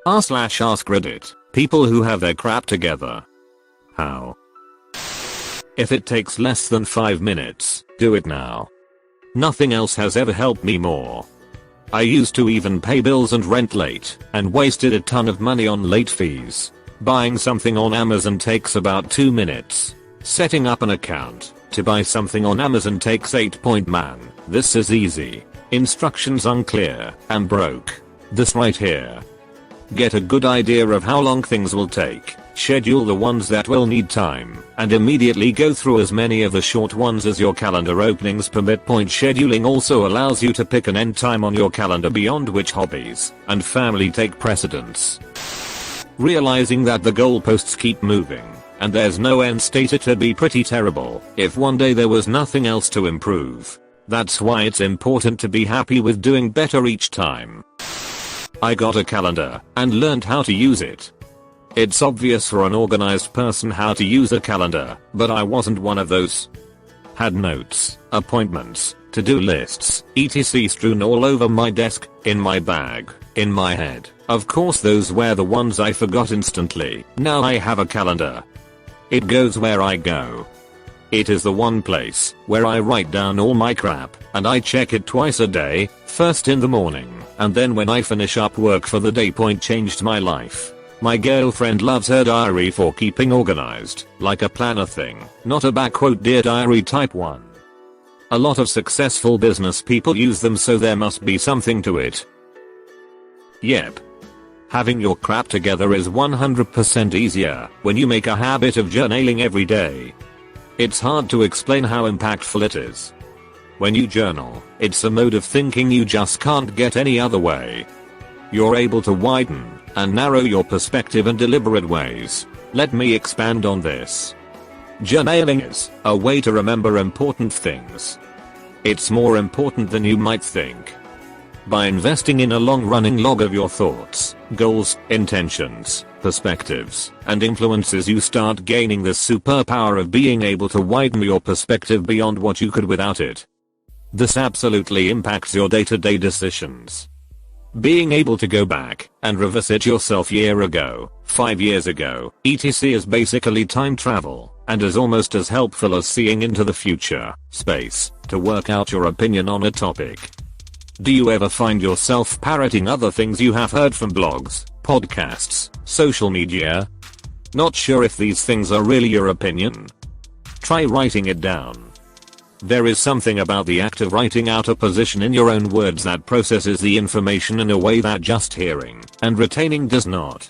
r/AskReddit, people who have their crap together. How? If it takes less than 5 minutes, do it now. Nothing else has ever helped me more. I used to even pay bills and rent late, and wasted a ton of money on late fees. Buying something on Amazon takes about 2 minutes. Setting up an account to buy something on Amazon takes 8. Man, this is easy. Instructions unclear, I'm broke. This right here. Get a good idea of how long things will take, schedule the ones that will need time, and immediately go through as many of the short ones as your calendar openings permit. Scheduling also allows you to pick an end time on your calendar beyond which hobbies and family take precedence. Realizing that the goalposts keep moving, and there's no end state, it'd be pretty terrible if one day there was nothing else to improve. That's why it's important to be happy with doing better each time. I got a calendar and learned how to use it. It's obvious for an organized person how to use a calendar, but I wasn't one of those. Had notes, appointments, to-do lists, etc. strewn all over my desk, in my bag, in my head. Of course those were the ones I forgot instantly. Now I have a calendar. It goes where I go. It is the one place where I write down all my crap, and I check it twice a day, first in the morning, and then when I finish up work for the day. Changed my life. My girlfriend loves her diary for keeping organized, like a planner thing, not a "Dear Diary" type one. A lot of successful business people use them, so there must be something to it. Yep. Having your crap together is 100% easier when you make a habit of journaling every day. It's hard to explain how impactful it is. When you journal, it's a mode of thinking you just can't get any other way. You're able to widen and narrow your perspective in deliberate ways. Let me expand on this. Journaling is a way to remember important things. It's more important than you might think. By investing in a long-running log of your thoughts, goals, intentions, perspectives, and influences, you start gaining the superpower of being able to widen your perspective beyond what you could without it. This absolutely impacts your day-to-day decisions. Being able to go back and revisit yourself year ago, 5 years ago, etc. is basically time travel, and is almost as helpful as seeing into the future, space, to work out your opinion on a topic. Do you ever find yourself parroting other things you have heard from blogs, podcasts, social media? Not sure if these things are really your opinion? Try writing it down. There is something about the act of writing out a position in your own words that processes the information in a way that just hearing and retaining does not.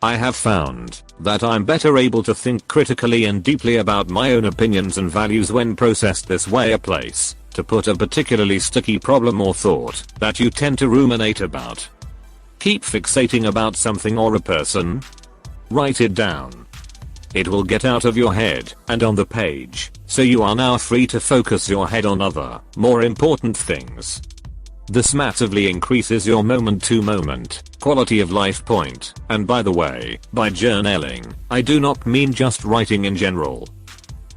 I have found that I'm better able to think critically and deeply about my own opinions and values when processed this way. A place to put a particularly sticky problem or thought that you tend to ruminate about. Keep fixating about something or a person. Write it down. It will get out of your head and on the page, so you are now free to focus your head on other, more important things. This massively increases your moment-to-moment quality of life. And by the way, by journaling, I do not mean just writing in general.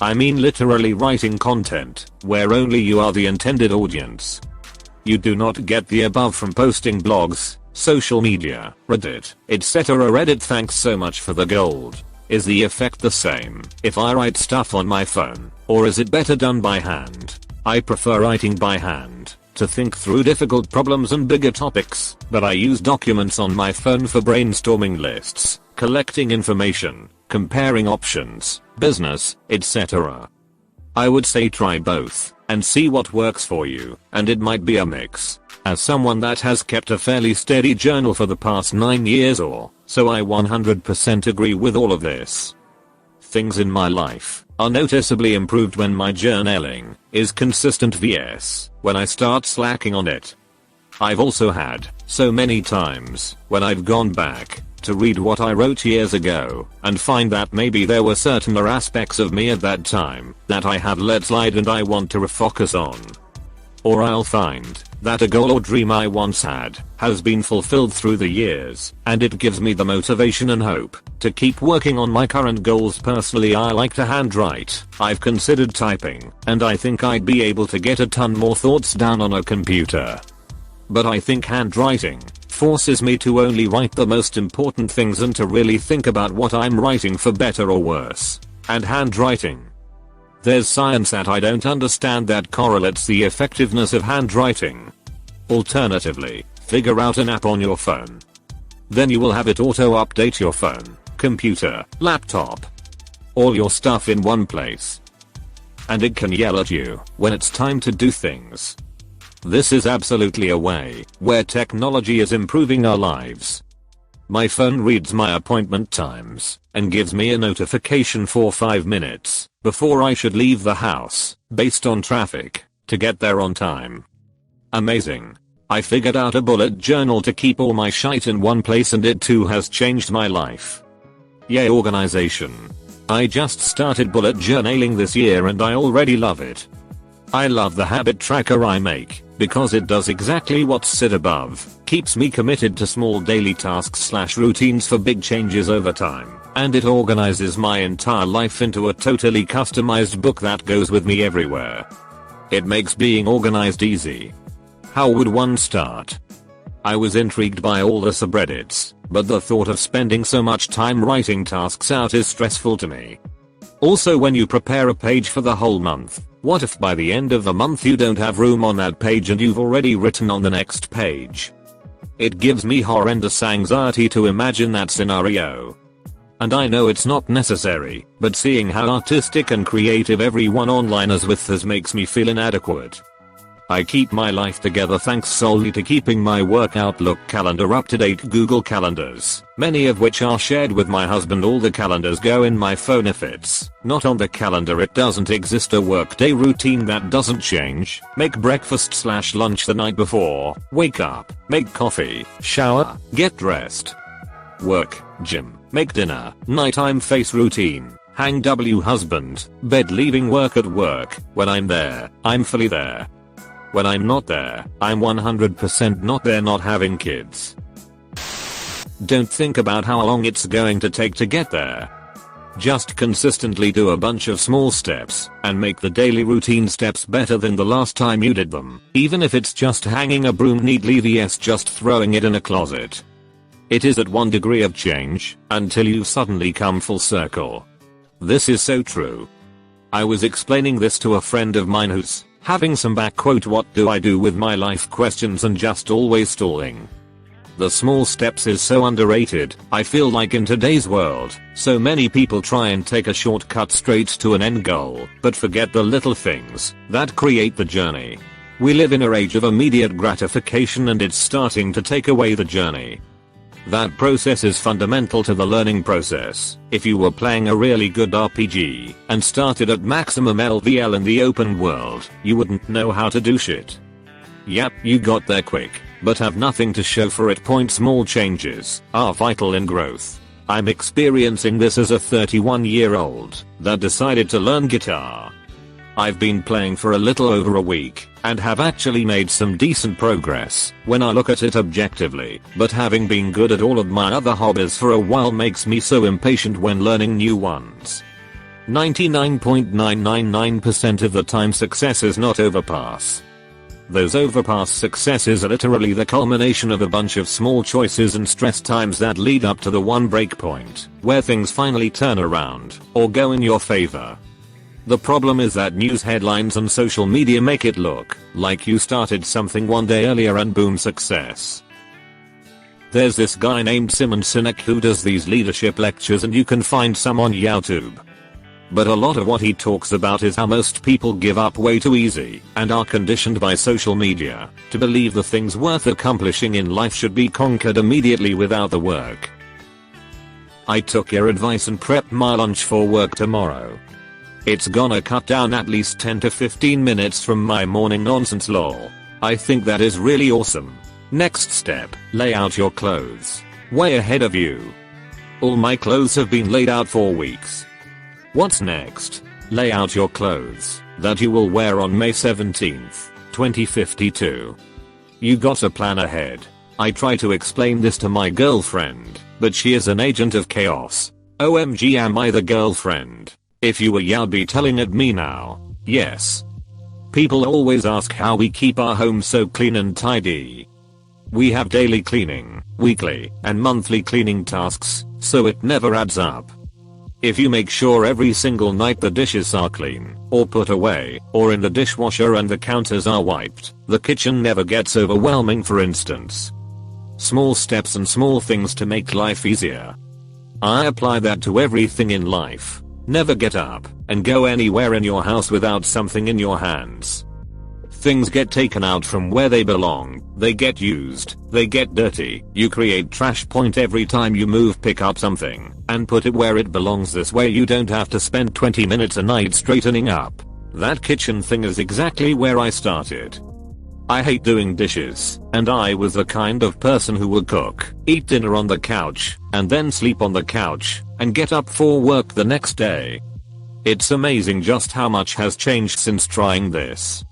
I mean literally writing content where only you are the intended audience. You do not get the above from posting blogs, social media, Reddit, etc. Reddit. Thanks so much for the gold. Is the effect the same if I write stuff on my phone, or is it better done by hand? I prefer writing by hand to think through difficult problems and bigger topics, but I use documents on my phone for brainstorming lists, collecting information, comparing options, business, etc. I would say try both and see what works for you, and it might be a mix. As someone that has kept a fairly steady journal for the past 9 years or so, I 100% agree with all of this. Things in my life are noticeably improved when my journaling is consistent vs when I start slacking on it. I've also had so many times when I've gone back to read what I wrote years ago and find that maybe there were certain aspects of me at that time that I had let slide and I want to refocus on. Or I'll find that a goal or dream I once had has been fulfilled through the years, and it gives me the motivation and hope to keep working on my current goals. Personally, I like to handwrite. I've considered typing, and I think I'd be able to get a ton more thoughts down on a computer. But I think handwriting forces me to only write the most important things and to really think about what I'm writing, for better or worse. And handwriting. There's science that I don't understand that correlates the effectiveness of handwriting. Alternatively, figure out an app on your phone. Then you will have it auto-update your phone, computer, laptop. All your stuff in one place. And it can yell at you when it's time to do things. This is absolutely a way where technology is improving our lives. My phone reads my appointment times and gives me a notification for 5 minutes before I should leave the house, based on traffic, to get there on time. Amazing. I figured out a bullet journal to keep all my shite in one place, and it too has changed my life. Yay, organization. I just started bullet journaling this year and I already love it. I love the habit tracker I make because it does exactly what's said above, keeps me committed to small daily tasks/routines for big changes over time, and it organizes my entire life into a totally customized book that goes with me everywhere. It makes being organized easy. How would one start? I was intrigued by all the subreddits, but the thought of spending so much time writing tasks out is stressful to me. Also, when you prepare a page for the whole month, what if by the end of the month you don't have room on that page and you've already written on the next page? It gives me horrendous anxiety to imagine that scenario. And I know it's not necessary, but seeing how artistic and creative everyone online is with this makes me feel inadequate. I keep my life together thanks solely to keeping my work Outlook calendar up to date, Google Calendars, many of which are shared with my husband. All the calendars go in my phone. If it's not on the calendar, it doesn't exist. A workday routine that doesn't change: make breakfast/lunch the night before, wake up, make coffee, shower, get dressed, work, gym, make dinner, nighttime face routine, hang husband, bed, leaving work at work. When I'm there, I'm fully there. When I'm not there, I'm 100% not there. Not having kids. Don't think about how long it's going to take to get there. Just consistently do a bunch of small steps and make the daily routine steps better than the last time you did them, even if it's just hanging a broom neatly vs just throwing it in a closet. It is at 1 degree of change until you suddenly come full circle. This is so true. I was explaining this to a friend of mine who's having some "what do I do with my life" questions and just always stalling. The small steps is so underrated. I feel like in today's world, so many people try and take a shortcut straight to an end goal, but forget the little things that create the journey. We live in an age of immediate gratification, and it's starting to take away the journey. That process is fundamental to the learning process. If you were playing a really good RPG and started at maximum LVL in the open world, you wouldn't know how to do shit. Yep, you got there quick, but have nothing to show for it. Small changes are vital in growth. I'm experiencing this as a 31-year-old that decided to learn guitar. I've been playing for a little over a week and have actually made some decent progress when I look at it objectively, but having been good at all of my other hobbies for a while makes me so impatient when learning new ones. 99.999% of the time, success is not overpass. Those overpass successes are literally the culmination of a bunch of small choices and stress times that lead up to the one break point where things finally turn around or go in your favor. The problem is that news headlines and social media make it look like you started something one day earlier and boom, success. There's this guy named Simon Sinek who does these leadership lectures, and you can find some on YouTube. But a lot of what he talks about is how most people give up way too easy and are conditioned by social media to believe the things worth accomplishing in life should be conquered immediately without the work. I took your advice and prepped my lunch for work tomorrow. It's gonna cut down at least 10 to 15 minutes from my morning nonsense lol. I think that is really awesome. Next step, lay out your clothes. Way ahead of you. All my clothes have been laid out for weeks. What's next? Lay out your clothes that you will wear on May 17th, 2052. You got a plan ahead. I try to explain this to my girlfriend, but she is an agent of chaos. OMG, am I the girlfriend? If you were, you'd be telling it me now. Yes. People always ask how we keep our home so clean and tidy. We have daily cleaning, weekly, and monthly cleaning tasks, so it never adds up. If you make sure every single night the dishes are clean, or put away, or in the dishwasher and the counters are wiped, the kitchen never gets overwhelming, for instance. Small steps and small things to make life easier. I apply that to everything in life. Never get up and go anywhere in your house without something in your hands. Things get taken out from where they belong, they get used, they get dirty, you create trash point every time you move, pick up something, and put it where it belongs. This way you don't have to spend 20 minutes a night straightening up. That kitchen thing is exactly where I started. I hate doing dishes, and I was the kind of person who would cook, eat dinner on the couch, and then sleep on the couch, and get up for work the next day. It's amazing just how much has changed since trying this.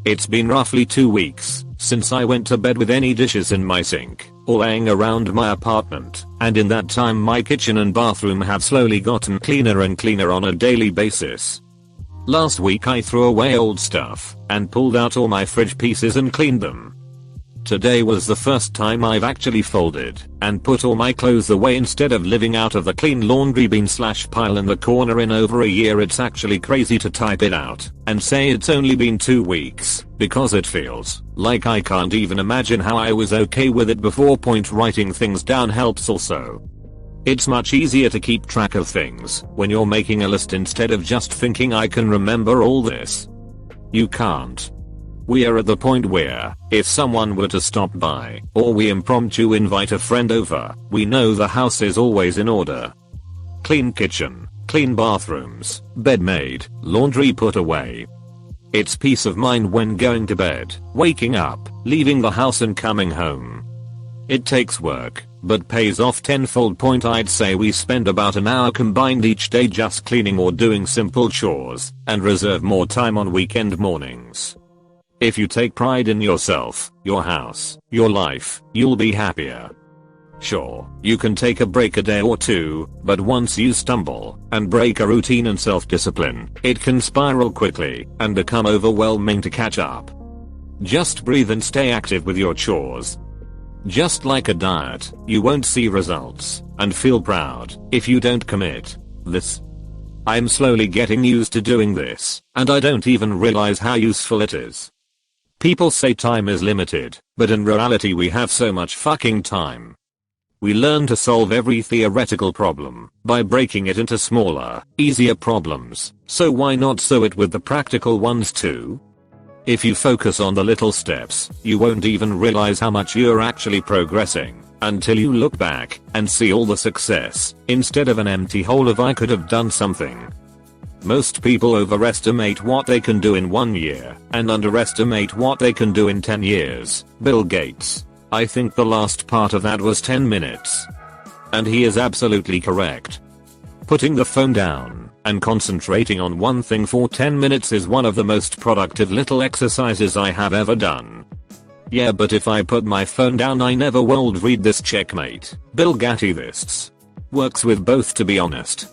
It's been roughly 2 weeks since I went to bed with any dishes in my sink or laying around my apartment, and in that time my kitchen and bathroom have slowly gotten cleaner and cleaner on a daily basis. Last week I threw away old stuff and pulled out all my fridge pieces and cleaned them. Today was the first time I've actually folded and put all my clothes away instead of living out of the clean laundry bin/pile in the corner in over a year. It's actually crazy to type it out and say it's only been 2 weeks, because it feels like I can't even imagine how I was okay with it before. Writing things down helps also. It's much easier to keep track of things when you're making a list instead of just thinking I can remember all this. You can't. We are at the point where, if someone were to stop by, or we impromptu invite a friend over, we know the house is always in order. Clean kitchen, clean bathrooms, bed made, laundry put away. It's peace of mind when going to bed, waking up, leaving the house and coming home. It takes work, but pays off tenfold. I'd say we spend about an hour combined each day just cleaning or doing simple chores, and reserve more time on weekend mornings. If you take pride in yourself, your house, your life, you'll be happier. Sure, you can take a break a day or two, but once you stumble and break a routine and self-discipline, it can spiral quickly and become overwhelming to catch up. Just breathe and stay active with your chores. Just like a diet, you won't see results and feel proud if you don't commit. I'm slowly getting used to doing this, and I don't even realize how useful it is. People say time is limited, but in reality we have so much fucking time. We learn to solve every theoretical problem by breaking it into smaller, easier problems, so why not sew it with the practical ones too? If you focus on the little steps, you won't even realize how much you're actually progressing until you look back and see all the success instead of an empty hole of "I could have done something." Most people overestimate what they can do in 1 year and underestimate what they can do in 10 years. Bill Gates. I think the last part of that was 10 minutes. And he is absolutely correct. Putting the phone down and concentrating on one thing for 10 minutes is one of the most productive little exercises I have ever done. Yeah, but if I put my phone down I never would read this. Checkmate. Bill Gates works with both, to be honest.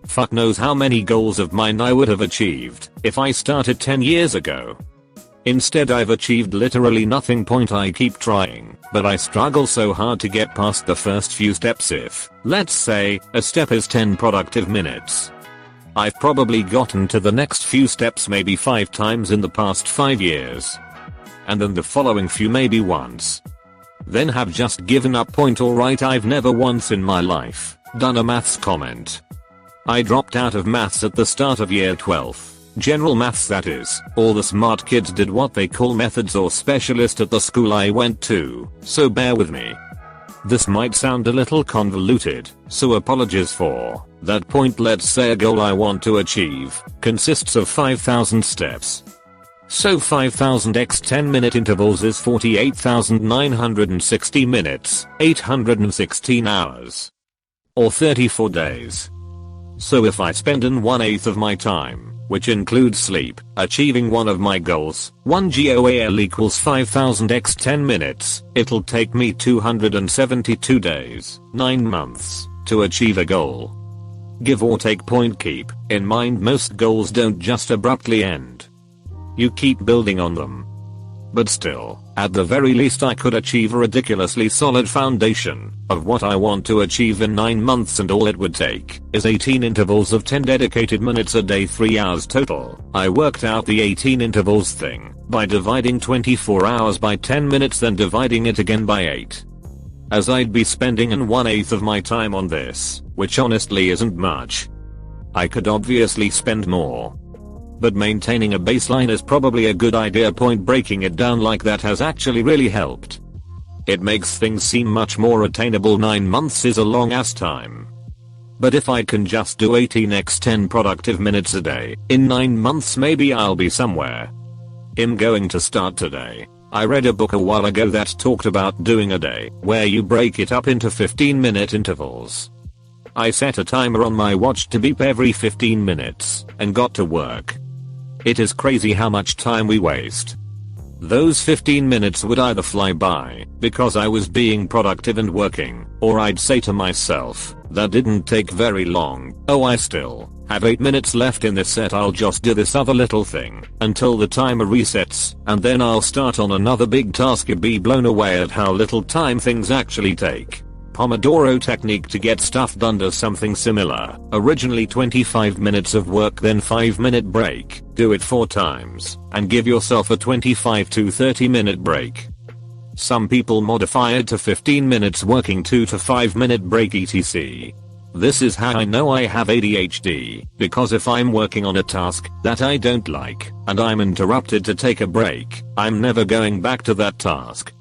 Fuck knows how many goals of mine I would have achieved if I started 10 years ago. Instead I've achieved literally nothing. I keep trying, but I struggle so hard to get past the first few steps. If, let's say, a step is 10 productive minutes, I've probably gotten to the next few steps maybe 5 times in the past 5 years. And then the following few maybe once. Then have just given up. Alright, I've never once in my life done a maths comment. I dropped out of maths at the start of year 12. General maths, that is. All the smart kids did what they call methods or specialist at the school I went to, so bear with me. This might sound a little convoluted, so apologies for that. Let's say a goal I want to achieve consists of 5,000 steps. So 5,000 x 10-minute intervals is 48,960 minutes, 816 hours. Or 34 days. So if I spend 1/8 of my time, which includes sleep, achieving one of my goals, 1 GOAL equals 5,000 x 10 minutes, it'll take me 272 days, 9 months, to achieve a goal. Give or take. Keep in mind most goals don't just abruptly end. You keep building on them. But still, at the very least I could achieve a ridiculously solid foundation of what I want to achieve in 9 months, and all it would take is 18 intervals of 10 dedicated minutes a day, 3 hours total. I worked out the 18 intervals thing by dividing 24 hours by 10 minutes, then dividing it again by 8. As I'd be spending 1/8 of my time on this, which honestly isn't much. I could obviously spend more, but maintaining a baseline is probably a good idea. Breaking it down like that has actually really helped. It makes things seem much more attainable. 9 months is a long ass time. But if I can just do 18x10 productive minutes a day, in 9 months maybe I'll be somewhere. I'm going to start today. I read a book a while ago that talked about doing a day where you break it up into 15-minute intervals. I set a timer on my watch to beep every 15 minutes and got to work. It is crazy how much time we waste. Those 15 minutes would either fly by because I was being productive and working, or I'd say to myself, that didn't take very long, oh I still have 8 minutes left in this set, I'll just do this other little thing until the timer resets, and then I'll start on another big task. You'd be blown away at how little time things actually take. Pomodoro technique to get stuff done does something similar. Originally 25 minutes of work, then 5-minute break. Do it 4 times and give yourself a 25 to 30-minute break. Some people modify it to 15 minutes working, 2 to 5-minute break etc. This is how I know I have ADHD, because if I'm working on a task that I don't like and I'm interrupted to take a break, I'm never going back to that task.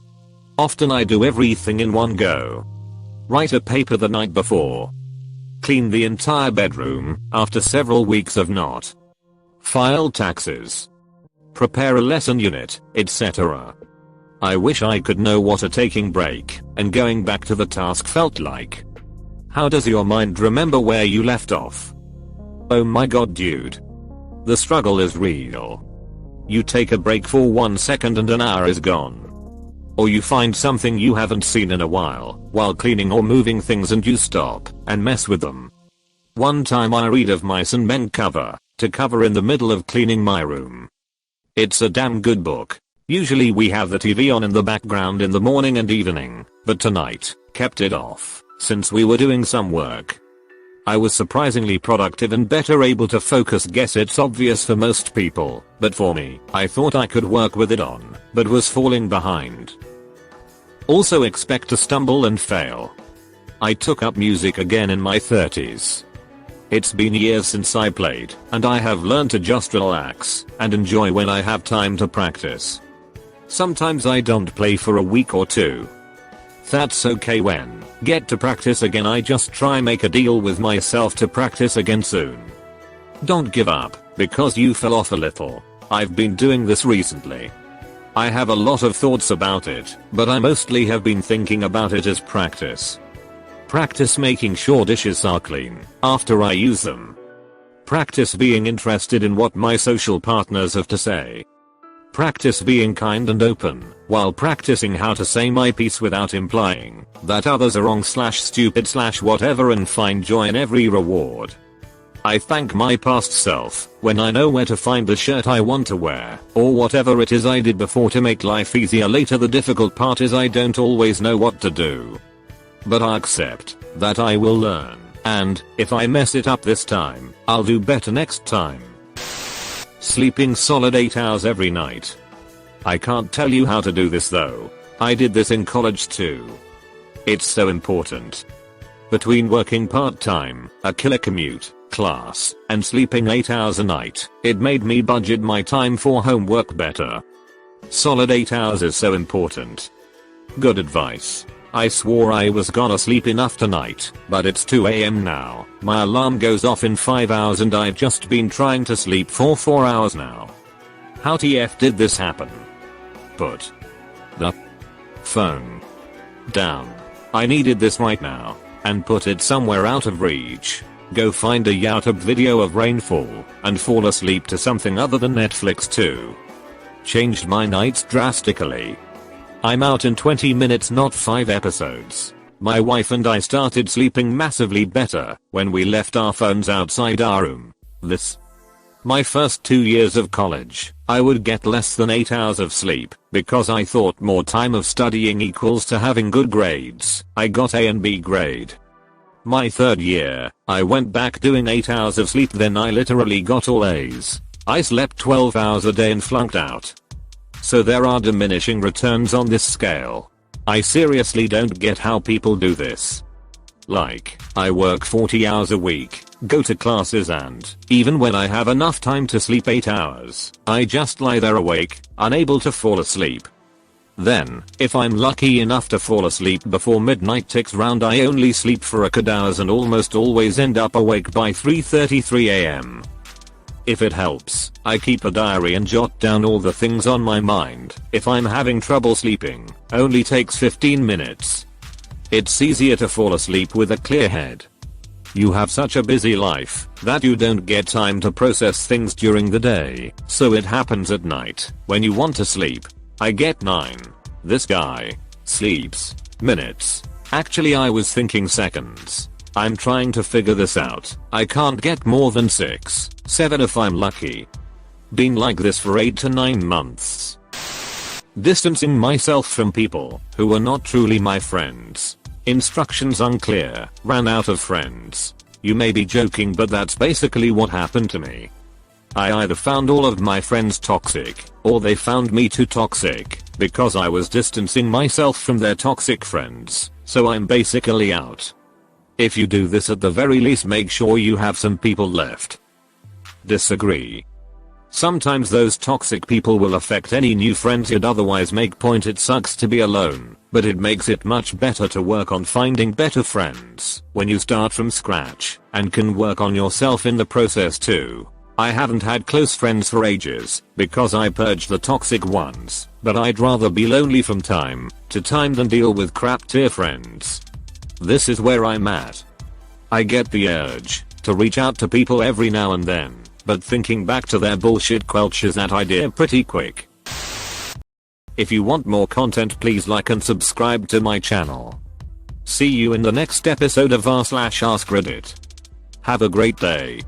Often I do everything in one go. Write a paper the night before. Clean the entire bedroom after several weeks of not. File taxes. Prepare a lesson unit, etc. I wish I could know what a taking break and going back to the task felt like. How does your mind remember where you left off? Oh my god dude. The struggle is real. You take a break for 1 second and an hour is gone. Or you find something you haven't seen in a while cleaning or moving things, and you stop and mess with them. One time I read of Mice and Men cover to cover in the middle of cleaning my room. It's a damn good book. Usually we have the TV on in the background in the morning and evening, but tonight, kept it off since we were doing some work. I was surprisingly productive and better able to focus. Guess it's obvious for most people, but for me, I thought I could work with it on, but was falling behind. Also expect to stumble and fail. I took up music again in my 30s. It's been years since I played, and I have learned to just relax and enjoy when I have time to practice. Sometimes I don't play for a week or 2. That's okay. When get to practice again, I just try make a deal with myself to practice again soon. Don't give up because you fell off a little. I've been doing this recently. I have a lot of thoughts about it, but I mostly have been thinking about it as practice. Practice making sure dishes are clean after I use them. Practice being interested in what my social partners have to say. Practice being kind and open while practicing how to say my piece without implying that others are wrong / stupid / whatever, and find joy in every reward. I thank my past self when I know where to find the shirt I want to wear or whatever it is I did before to make life easier later. The difficult part is I don't always know what to do. But I accept that I will learn, and if I mess it up this time, I'll do better next time. Sleeping solid 8 hours every night. I can't tell you how to do this though. I did this in college too. It's so important. Between working part-time, a killer commute, class, and sleeping 8 hours a night, it made me budget my time for homework better. Solid 8 hours is so important. Good advice. I swore I was gonna sleep enough tonight, but it's 2 AM now. My alarm goes off in 5 hours and I've just been trying to sleep for 4 hours now. How TF did this happen? Put the phone down. I needed this right now, and put it somewhere out of reach. Go find a YouTube video of rainfall and fall asleep to something other than Netflix too. Changed my nights drastically. I'm out in 20 minutes, not 5 episodes. My wife and I started sleeping massively better when we left our phones outside our room. This My first 2 years of college, I would get less than 8 hours of sleep because I thought more time of studying equals to having good grades. I got A and B grade. My third year, I went back doing 8 hours of sleep, then I literally got all A's. I slept 12 hours a day and flunked out. So there are diminishing returns on this scale. I seriously don't get how people do this. Like, I work 40 hours a week, go to classes, and even when I have enough time to sleep 8 hours, I just lie there awake, unable to fall asleep. Then, if I'm lucky enough to fall asleep before midnight ticks round, I only sleep for a couple hours and almost always end up awake by 3:33 am. If it helps, I keep a diary and jot down all the things on my mind. If I'm having trouble sleeping, only takes 15 minutes. It's easier to fall asleep with a clear head. You have such a busy life that you don't get time to process things during the day, so it happens at night when you want to sleep. I get 9. This guy sleeps minutes. Actually, I was thinking seconds. I'm trying to figure this out. I can't get more than 6, 7 if I'm lucky. Been like this for 8 to 9 months. Distancing myself from people who are not truly my friends. Instructions unclear, ran out of friends. You may be joking, but that's basically what happened to me. I either found all of my friends toxic, or they found me too toxic, because I was distancing myself from their toxic friends, so I'm basically out. If you do this, at the very least make sure you have some people left. Disagree. Sometimes those toxic people will affect any new friends you'd otherwise make. Point, it sucks to be alone, but it makes it much better to work on finding better friends when you start from scratch, and can work on yourself in the process too. I haven't had close friends for ages because I purged the toxic ones, but I'd rather be lonely from time to time than deal with crap tier friends. This is where I'm at. I get the urge to reach out to people every now and then, but thinking back to their bullshit quelches that idea pretty quick. If you want more content, please like and subscribe to my channel. See you in the next episode of r/AskReddit. Have a great day.